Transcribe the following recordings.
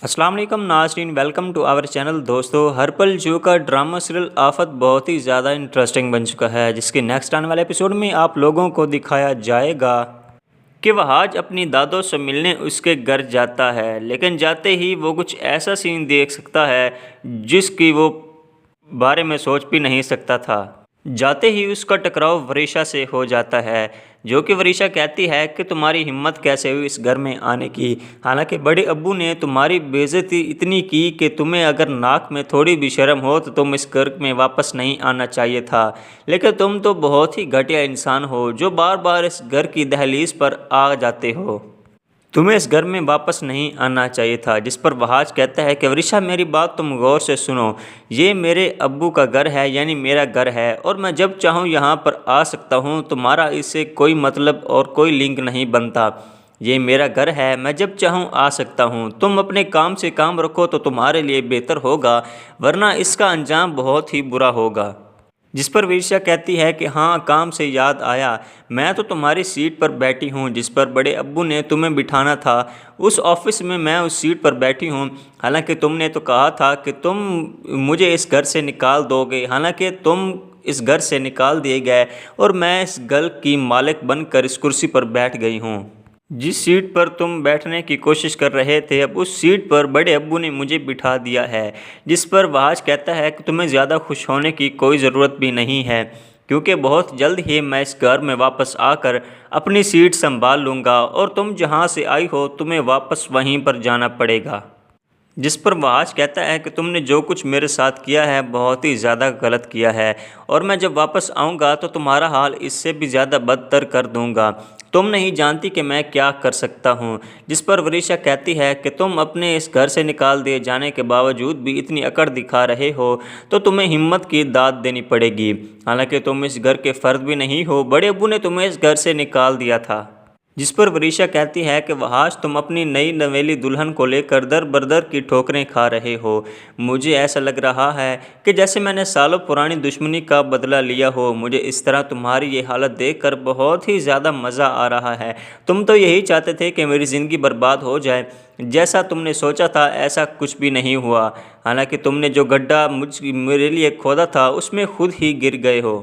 अस्सलाम वालेकुम नाज़रीन, वेलकम टू आवर चैनल। दोस्तों, हर पल जो का ड्रामा सीरियल आफत बहुत ही ज़्यादा इंटरेस्टिंग बन चुका है, जिसके नेक्स्ट आने वाले एपिसोड में आप लोगों को दिखाया जाएगा कि वह आज अपनी दादों से मिलने उसके घर जाता है। लेकिन जाते ही वो कुछ ऐसा सीन देख सकता है जिसकी वो बारे में सोच भी नहीं सकता था। जाते ही उसका टकराव वरीशा से हो जाता है, जो कि वरीशा कहती है कि तुम्हारी हिम्मत कैसे हुई इस घर में आने की। हालांकि बड़े अब्बू ने तुम्हारी बेइज्जती इतनी की कि तुम्हें अगर नाक में थोड़ी भी शर्म हो तो तुम इस घर में वापस नहीं आना चाहिए था। लेकिन तुम तो बहुत ही घटिया इंसान हो जो बार बार इस घर की दहलीज पर आ जाते हो। तुम्हें इस घर में वापस नहीं आना चाहिए था। जिस पर वहाज कहता है कि वरीशा, मेरी बात तुम गौर से सुनो। ये मेरे अब्बू का घर है, यानी मेरा घर है, और मैं जब चाहूँ यहाँ पर आ सकता हूँ। तुम्हारा इससे कोई मतलब और कोई लिंक नहीं बनता। ये मेरा घर है, मैं जब चाहूँ आ सकता हूँ। तुम अपने काम से काम रखो तो तुम्हारे लिए बेहतर होगा, वरना इसका अंजाम बहुत ही बुरा होगा। जिस पर वीरशा कहती है कि हाँ, काम से याद आया, मैं तो तुम्हारी सीट पर बैठी हूँ जिस पर बड़े अब्बू ने तुम्हें बिठाना था। उस ऑफिस में मैं उस सीट पर बैठी हूँ। हालांकि तुमने तो कहा था कि तुम मुझे इस घर से निकाल दोगे। हालांकि तुम इस घर से निकाल दिए गए और मैं इस घर की मालिक बनकर इस कुर्सी पर बैठ गई हूँ। जिस सीट पर तुम बैठने की कोशिश कर रहे थे, अब उस सीट पर बड़े अब्बू ने मुझे बिठा दिया है। जिस पर वहाज कहता है कि तुम्हें ज़्यादा खुश होने की कोई ज़रूरत भी नहीं है, क्योंकि बहुत जल्द ही मैं इस घर में वापस आकर अपनी सीट संभाल लूँगा और तुम जहाँ से आई हो तुम्हें वापस वहीं पर जाना पड़ेगा। जिस पर वहाज कहता है कि तुमने जो कुछ मेरे साथ किया है बहुत ही ज़्यादा गलत किया है, और मैं जब वापस आऊँगा तो तुम्हारा हाल इससे भी ज़्यादा बदतर कर दूँगा। तुम नहीं जानती कि मैं क्या कर सकता हूँ। जिस पर वरीशा कहती है कि तुम अपने इस घर से निकाल दिए जाने के बावजूद भी इतनी अकड़ दिखा रहे हो तो तुम्हें हिम्मत की दाद देनी पड़ेगी। हालांकि तुम इस घर के फ़र्द भी नहीं हो, बड़े अब्बू ने तुम्हें इस घर से निकाल दिया था। जिस पर वरीशा कहती है कि वहाज, तुम अपनी नई नवेली दुल्हन को लेकर दर बदर की ठोकरें खा रहे हो। मुझे ऐसा लग रहा है कि जैसे मैंने सालों पुरानी दुश्मनी का बदला लिया हो। मुझे इस तरह तुम्हारी ये हालत देखकर बहुत ही ज़्यादा मज़ा आ रहा है। तुम तो यही चाहते थे कि मेरी ज़िंदगी बर्बाद हो जाए। जैसा तुमने सोचा था ऐसा कुछ भी नहीं हुआ। हालांकि तुमने जो गड्ढा मेरे लिए खोदा था उसमें खुद ही गिर गए हो।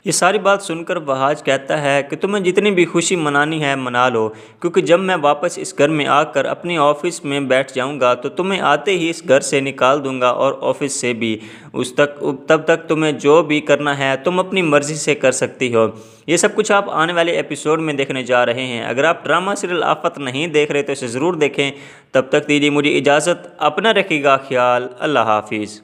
ये सारी बात सुनकर वहाज कहता है कि तुम्हें जितनी भी खुशी मनानी है मना लो, क्योंकि जब मैं वापस इस घर में आकर अपनी ऑफिस में बैठ जाऊंगा तो तुम्हें आते ही इस घर से निकाल दूंगा और ऑफिस से भी। तब तक तुम्हें जो भी करना है तुम अपनी मर्ज़ी से कर सकती हो। ये सब कुछ आप आने वाले एपिसोड में देखने जा रहे हैं। अगर आप ड्रामा सीरियल आफत नहीं देख रहे तो इसे ज़रूर देखें। तब तक दीजिए मुझे इजाज़त। अपना रखिएगा ख्याल। अल्लाह हाफिज़।